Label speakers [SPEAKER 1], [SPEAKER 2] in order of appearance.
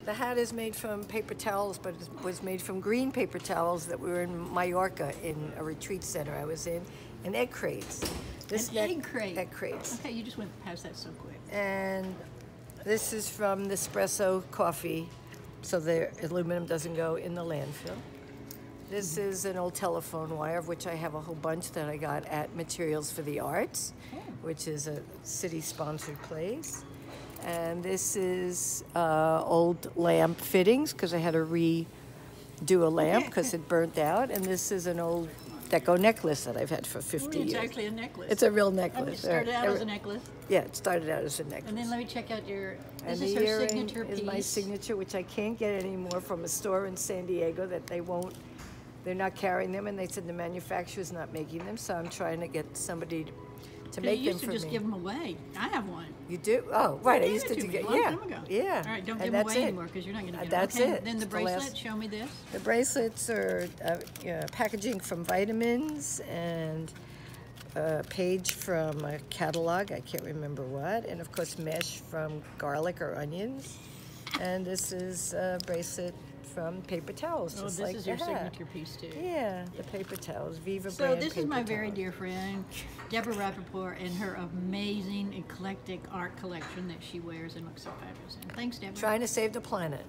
[SPEAKER 1] The hat is made from paper towels, but it was made from green paper towels that we were in Mallorca in a retreat center I was in, and egg crates.
[SPEAKER 2] Egg crate?
[SPEAKER 1] Egg crates.
[SPEAKER 2] Okay, you just went past that so quick.
[SPEAKER 1] And this is from Nespresso coffee, so the aluminum doesn't go in the landfill. This is an old telephone wire, of which I have a whole bunch that I got at Materials for the Arts, which is a city-sponsored place. And this is old lamp fittings, because I had to redo a lamp because it burnt out. And this is an old deco necklace that I've had for 50 years.
[SPEAKER 2] It's actually a necklace.
[SPEAKER 1] It's a real necklace.
[SPEAKER 2] It started out as a necklace.
[SPEAKER 1] Yeah, it started out as a necklace.
[SPEAKER 2] And then let me check out your, this
[SPEAKER 1] and
[SPEAKER 2] is
[SPEAKER 1] the
[SPEAKER 2] her
[SPEAKER 1] earring
[SPEAKER 2] signature piece.
[SPEAKER 1] is my signature, which I can't get anymore from a store in San Diego that they're not carrying them, and they said the manufacturer's not making them, so I'm trying to get somebody to make them for me.
[SPEAKER 2] You used to just give them away. I have one.
[SPEAKER 1] You do? Oh, right. I used to
[SPEAKER 2] get
[SPEAKER 1] yeah,
[SPEAKER 2] time ago.
[SPEAKER 1] Yeah.
[SPEAKER 2] All right, don't give them away anymore because you're not going to get them.
[SPEAKER 1] That's
[SPEAKER 2] okay,
[SPEAKER 1] it.
[SPEAKER 2] Then the bracelet, show me this.
[SPEAKER 1] The bracelets are packaging from vitamins and a page from a catalog, I can't remember what, and of course mesh from garlic or onions. And this is a bracelet from paper towels, just like
[SPEAKER 2] this is your signature piece too.
[SPEAKER 1] Yeah, the paper towels, Viva
[SPEAKER 2] So
[SPEAKER 1] brand
[SPEAKER 2] this is my
[SPEAKER 1] paper
[SPEAKER 2] very
[SPEAKER 1] towels.
[SPEAKER 2] dear friend, Debra Rapport, and her amazing eclectic art collection that she wears and looks so fabulous in. Thanks, Debra.
[SPEAKER 1] Trying to save the planet.